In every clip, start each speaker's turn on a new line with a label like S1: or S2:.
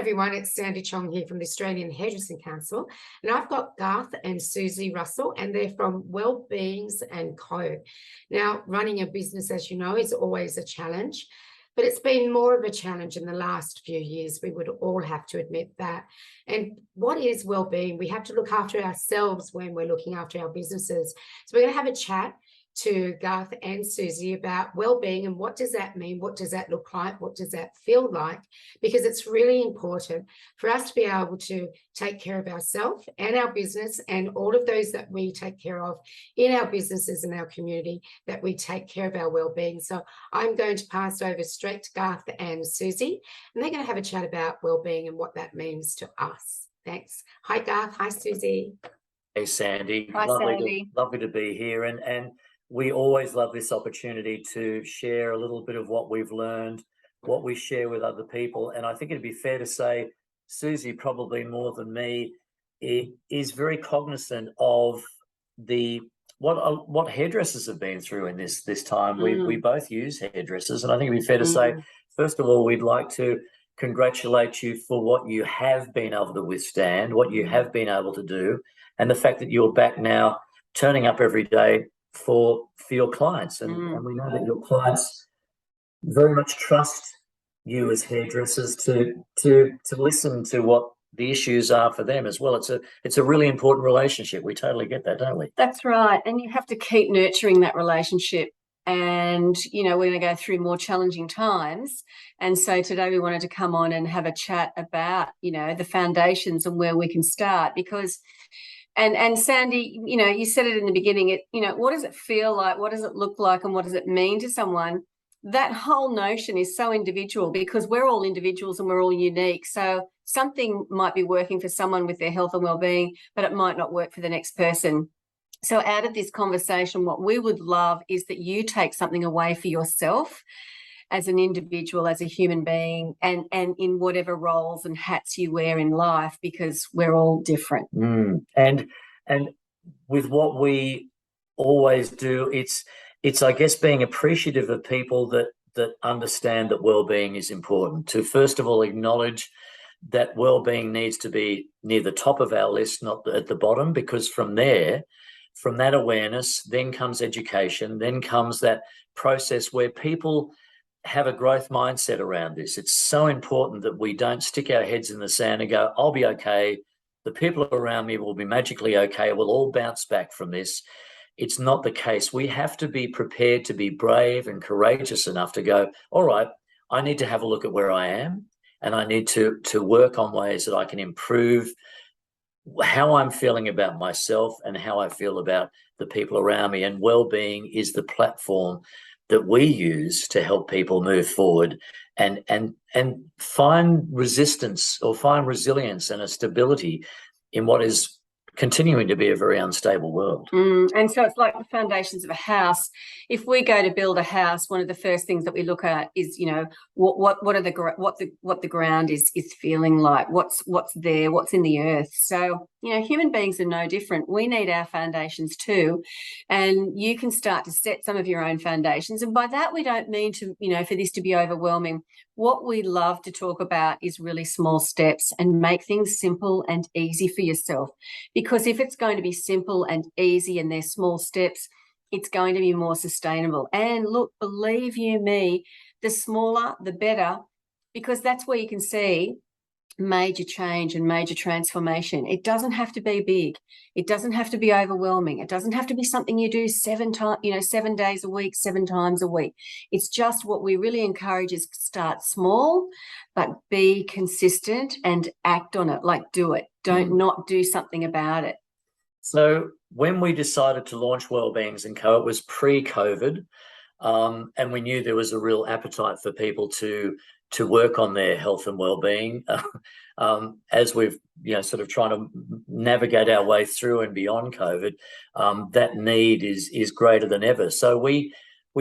S1: everyone, it's Sandy Chong here from the Australian Hairdressing Council, and I've got Garth and Susie Russell, and they're from Wellbeings Co. Now, running a business, as you know, is always a challenge, but it's been more of a challenge in the last few years. We would all have to admit that. And what is wellbeing? We have to look after ourselves when we're looking after our businesses. So we're going to have a chat to Garth and Susie about wellbeing and what does that mean? What does that look like? What does that feel like? Because it's really important for us to be able to take care of ourselves and our business and all of those that we take care of in our businesses and our community, that we take care of our wellbeing. So I'm going to pass over straight to Garth and Susie, and they're going to have a chat about wellbeing and what that means to us. Thanks. Hi, Garth. Hi, Susie.
S2: Hey, Sandy.
S3: Hi, Sandy.
S2: Lovely to be here. And we always love this opportunity to share a little bit of what we've learned, what we share with other people. And I think it'd be fair to say, Susie, probably more than me, is very cognizant of what hairdressers have been through in this time. We both use hairdressers, and I think it'd be fair to say, first of all, we'd like to congratulate you for what you have been able to withstand, what you have been able to do, and the fact that you're back now turning up every day for your clients. And we know that your clients very much trust you as hairdressers to listen to what the issues are for them as well. It's a really important relationship. We totally get that, don't we?
S3: That's right. And you have to keep nurturing that relationship. And, you know, we're going to go through more challenging times. And so today we wanted to come on and have a chat about, you know, the foundations and where we can start. Because And Sandy, you know, you said it in the beginning, what does it feel like? What does it look like? And what does it mean to someone? That whole notion is so individual, because we're all individuals and we're all unique. So something might be working for someone with their health and well-being, but it might not work for the next person. So out of this conversation, what we would love is that you take something away for yourself as an individual, as a human being, and in whatever roles and hats you wear in life, because we're all different.
S2: And with what we always do, it's I guess being appreciative of people that understand that well-being is important. To first of all acknowledge that well-being needs to be near the top of our list, not at the bottom, because from that awareness, then comes education, then comes that process where people have a growth mindset around this. It's so important that we don't stick our heads in the sand and go, I'll be okay, the people around me will be magically okay, we'll all bounce back from this. It's not the case. We have to be prepared to be brave and courageous enough to go, all right, I need to have a look at where I am, and I need to work on ways that I can improve how I'm feeling about myself and how I feel about the people around me. And well-being is the platform that we use to help people move forward and find resistance or find resilience and a stability in what is continuing to be a very unstable world.
S3: And so it's like the foundations of a house. If we go to build a house, one of the first things that we look at is, you know, what the ground is feeling like, what's there, what's in the earth. So, you know, human beings are no different. We need our foundations too, and you can start to set some of your own foundations. And by that, we don't mean to, you know, for this to be overwhelming. What we love to talk about is really small steps and make things simple and easy for yourself. Because if it's going to be simple and easy and there's small steps, it's going to be more sustainable. And look, believe you me, the smaller, the better, because that's where you can see major change and major transformation. It doesn't have to be big. It doesn't have to be overwhelming. It doesn't have to be something you do 7 days a week, 7 times a week. It's just what we really encourage is start small, but be consistent and act on it. Like, do it. Don't not do something about it.
S2: So when we decided to launch Wellbeings Co, it was pre-COVID, and we knew there was a real appetite for people to work on their health and well-being as we've, you know, sort of trying to navigate our way through and beyond COVID. That need is greater than ever. So we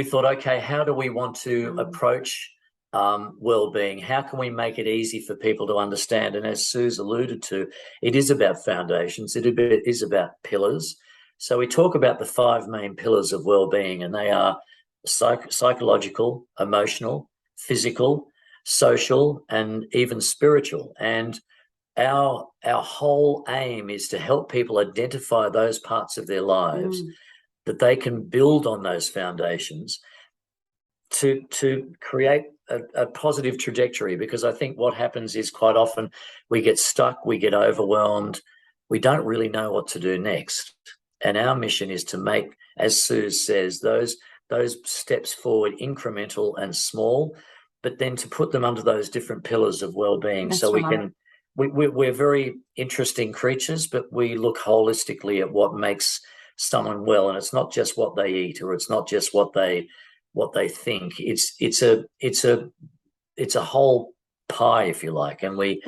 S2: thought, okay, how do we want to approach well-being? How can we make it easy for people to understand? And as Sue's alluded to, it is about foundations. It is about pillars. So we talk about the 5 main pillars of well-being, and they are psychological, emotional, physical, social, and even spiritual. And our whole aim is to help people identify those parts of their lives that they can build on those foundations to create a positive trajectory. Because I think what happens is quite often we get stuck, we get overwhelmed, we don't really know what to do next. And our mission is to make, as Sue says, those steps forward incremental and small, but then to put them under those different pillars of well-being.
S3: That's
S2: so we
S3: right.
S2: can, we're very interesting creatures, but we look holistically at what makes someone well. And it's not just what they eat, or it's not just what they think. It's a whole pie, if you like, and we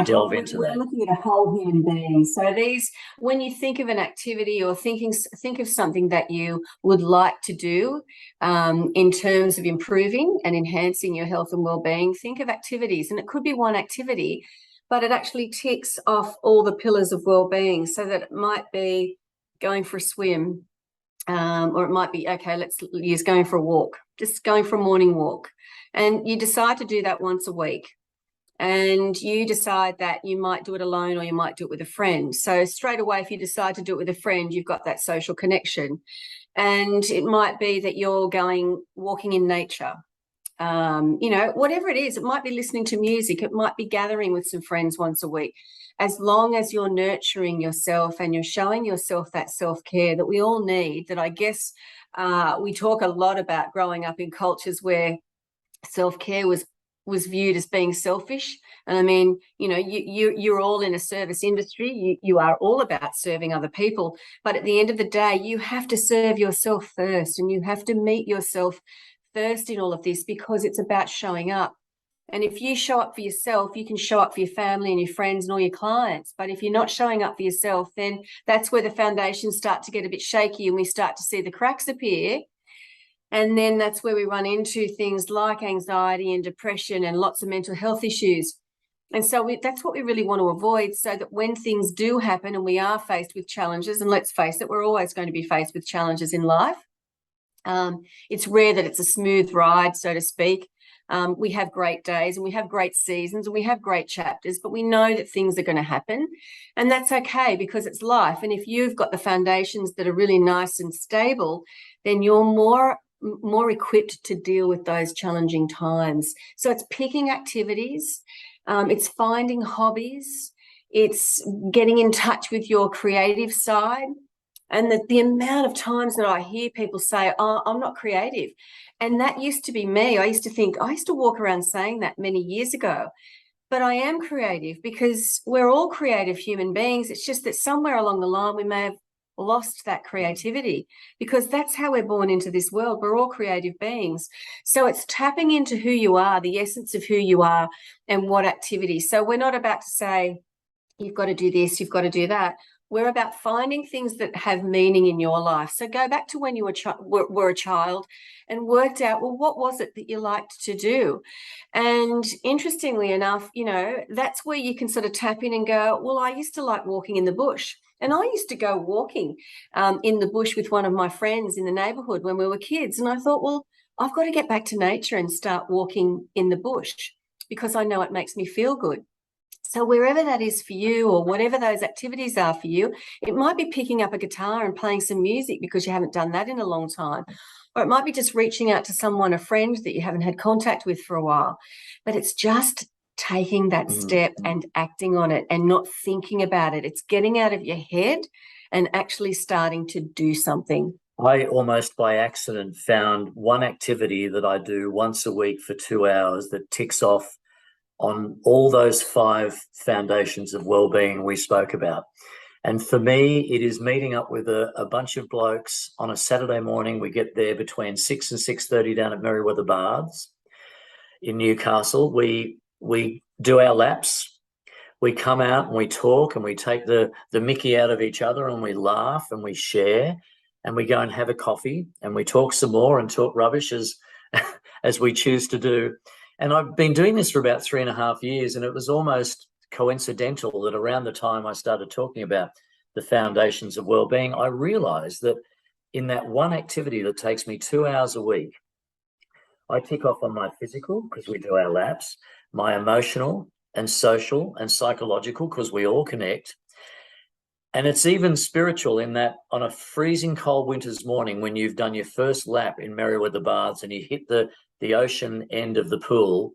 S2: delve into that.
S3: We're looking at a whole human being. So these, when you think of an activity or think of something that you would like to do in terms of improving and enhancing your health and well-being, think of activities. And it could be one activity, but it actually ticks off all the pillars of well-being. So that it might be going for a swim, or it might be, okay, let's use going for a walk, just going for a morning walk. And you decide to do that once a week. And you decide that you might do it alone or you might do it with a friend. So straight away, if you decide to do it with a friend, you've got that social connection. And it might be that you're walking in nature. Whatever it is, it might be listening to music. It might be gathering with some friends once a week. As long as you're nurturing yourself and you're showing yourself that self-care that we all need, that I guess we talk a lot about growing up in cultures where self-care was viewed as being selfish. And I mean, you're all in a service industry. You are all about serving other people. But at the end of the day, you have to serve yourself first, and you have to meet yourself first in all of this, because it's about showing up. And if you show up for yourself, you can show up for your family and your friends and all your clients. But if you're not showing up for yourself, then that's where the foundations start to get a bit shaky and we start to see the cracks appear. And then that's where we run into things like anxiety and depression and lots of mental health issues. And so that's what we really want to avoid, so that when things do happen and we are faced with challenges, and let's face it, we're always going to be faced with challenges in life. It's rare that it's a smooth ride, so to speak. We have great days and we have great seasons and we have great chapters, but we know that things are going to happen, and that's okay, because it's life. And if you've got the foundations that are really nice and stable, then you're more equipped to deal with those challenging times. So it's picking activities, it's finding hobbies, it's getting in touch with your creative side. And the amount of times that I hear people say, oh, I'm not creative. And that used to be me. I used to walk around saying that many years ago. But I am creative, because we're all creative human beings. It's just that somewhere along the line we may have lost that creativity, because that's how we're born into this world. We're all creative beings. So it's tapping into who you are, the essence of who you are, and what activity. So we're not about to say, you've got to do this, you've got to do that. We're about finding things that have meaning in your life. So go back to when you were a child and worked out, well, what was it that you liked to do? And interestingly enough, that's where you can sort of tap in and go, well, I used to like walking in the bush. And I used to go walking in the bush with one of my friends in the neighbourhood when we were kids. And I thought, well, I've got to get back to nature and start walking in the bush, because I know it makes me feel good. So wherever that is for you, or whatever those activities are for you, it might be picking up a guitar and playing some music because you haven't done that in a long time. Or it might be just reaching out to someone, a friend that you haven't had contact with for a while. But it's just taking that step and acting on it and not thinking about it. It's getting out of your head and actually starting to do something.
S2: I almost by accident found one activity that I do once a week for 2 hours that ticks off on all those 5 foundations of well-being we spoke about. And for me, it is meeting up with a bunch of blokes on a Saturday morning. We get there between 6 and 6:30 down at Merriweather Baths in Newcastle. We do our laps. We come out and we talk and we take the mickey out of each other, and we laugh and we share, and we go and have a coffee and we talk some more and talk rubbish as we choose to do. And I've been doing this for about 3.5 years, and it was almost coincidental that around the time I started talking about the foundations of well-being, I realized that in that one activity that takes me 2 hours a week, I tick off on my physical, because we do our laps, my emotional and social and psychological, because we all connect. And it's even spiritual in that on a freezing cold winter's morning, when you've done your first lap in Merriweather Baths and you hit the ocean end of the pool,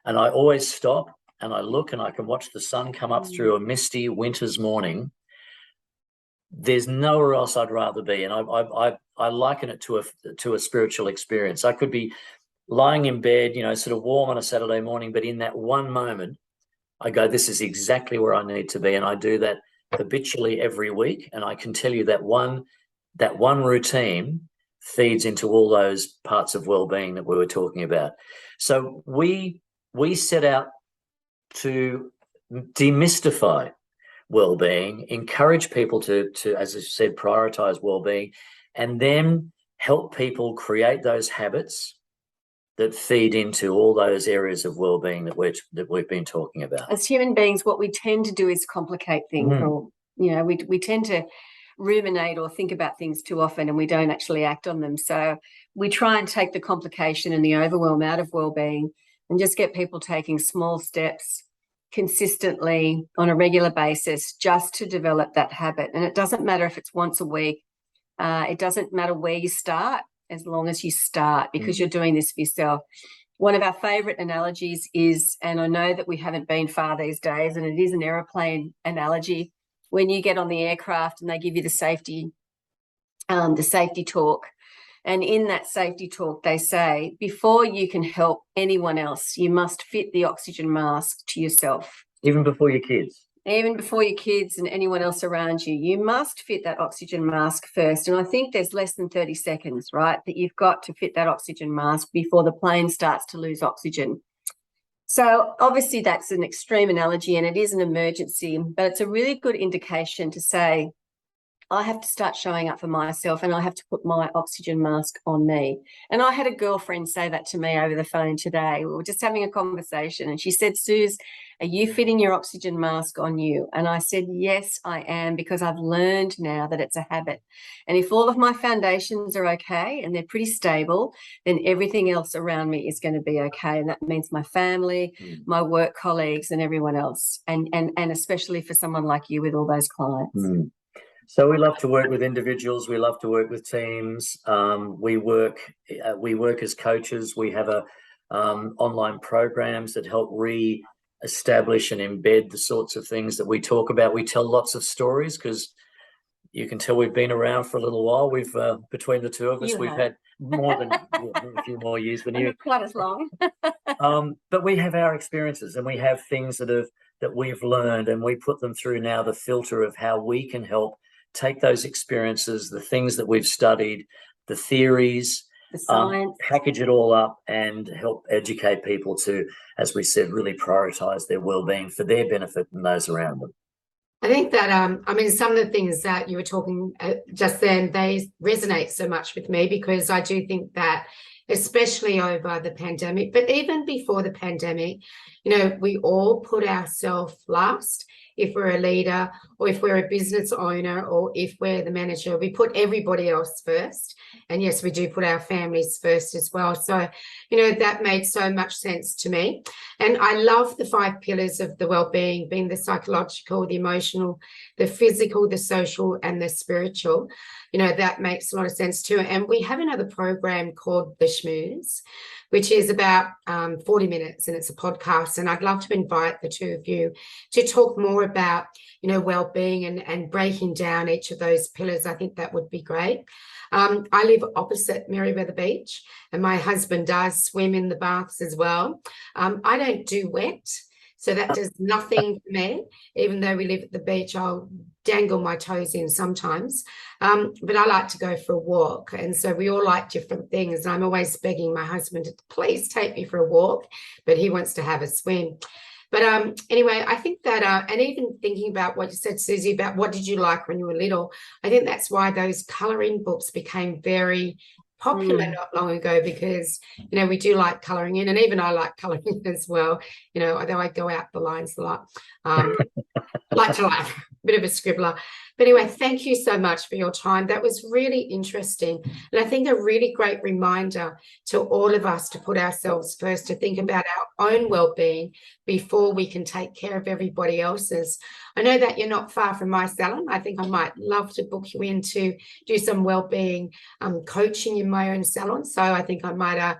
S2: and I always stop and I look and I can watch the sun come up through a misty winter's morning. There's nowhere else I'd rather be. And I liken it to a spiritual experience. I could be lying in bed, sort of warm on a Saturday morning, but in that one moment, I go, this is exactly where I need to be. And I do that habitually every week. And I can tell you that one routine feeds into all those parts of well-being that we were talking about. So we set out to demystify well-being, encourage people to, as I said, prioritize well-being, and then help people create those habits that feed into all those areas of well-being that we've been talking about.
S3: As human beings, what we tend to do is complicate things, or we tend to ruminate or think about things too often, and we don't actually act on them. So we try and take the complication and the overwhelm out of well-being and just get people taking small steps consistently on a regular basis just to develop that habit. And it doesn't matter if it's once a week. It doesn't matter where you start, as long as you start, because you're doing this for yourself. One of our favourite analogies is, and I know that we haven't been far these days, and it is an aeroplane analogy, when you get on the aircraft and they give you the safety talk. And in that safety talk, they say, before you can help anyone else, you must fit the oxygen mask to yourself.
S2: Even before your kids.
S3: Even before your kids and anyone else around you, you must fit that oxygen mask first. And I think there's less than 30 seconds, right, that you've got to fit that oxygen mask before the plane starts to lose oxygen. So obviously that's an extreme analogy and it is an emergency, but it's a really good indication to say, I have to start showing up for myself and I have to put my oxygen mask on me. And I had a girlfriend say that to me over the phone today. We were just having a conversation and she said, Suze, are you fitting your oxygen mask on you? And I said, yes, I am, because I've learned now that it's a habit. And if all of my foundations are okay and they're pretty stable, then everything else around me is going to be okay. And that means my family, my work colleagues and everyone else. And especially for someone like you with all those clients.
S2: So we love to work with individuals. We love to work with teams. We work as coaches. We have online programs that help re-establish and embed the sorts of things that we talk about. We tell lots of stories because you can tell we've been around for a little while. We've between the two of us, we've had more than a few more years than you.
S3: Not quite as long.
S2: But we have our experiences and we have things that we've learned, and we put them through now the filter of how we can help take those experiences, the things that we've studied, the theories,
S3: the science,
S2: package it all up and help educate people to, as we said, really prioritize their well-being for their benefit and those around them.
S1: I think that, some of the things that you were talking just then, they resonate so much with me, because I do think that, especially over the pandemic, but even before the pandemic, we all put ourselves last. If we're a leader or if we're a business owner or if we're the manager, we put everybody else first. And yes, we do put our families first as well. So, that made so much sense to me. And I love the 5 pillars of the wellbeing, being the psychological, the emotional, the physical, the social, and the spiritual. That makes a lot of sense too. And we have another program called The Schmooze, which is about 40 minutes, and it's a podcast. And I'd love to invite the two of you to talk more about, well-being and breaking down each of those pillars. I think that would be great. I live opposite Merriweather Beach, and my husband does swim in the baths as well. I don't do wet, so that does nothing for me. Even though we live at the beach, I'll dangle my toes in sometimes. But I like to go for a walk. And so we all like different things. I'm always begging my husband to please take me for a walk, but he wants to have a swim. But anyway, I think that, and even thinking about what you said, Susie, about what did you like when you were little, I think that's why those colouring books became very popular not long ago, because, we do like colouring in, and even I like colouring as well, although I go out the lines a lot. Like to laugh. bit of a scribbler. But anyway, thank you so much for your time. That was really interesting. And I think a really great reminder to all of us to put ourselves first, to think about our own well-being before we can take care of everybody else's. I know that you're not far from my salon. I think I might love to book you in to do some well-being coaching in my own salon. So I think I might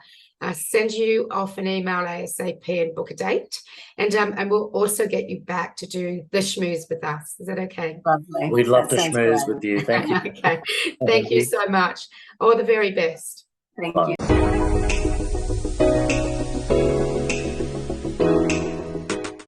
S1: send you off an email ASAP and book a date. And we'll also get you back to do the schmooze with us. Is that okay?
S3: Lovely.
S2: We'd love
S3: That
S2: to
S3: sounds
S2: schmooze
S3: great.
S2: with you. Thank you.
S1: Okay. Thank you so much. All the very best.
S3: Thank
S2: Bye.
S3: you.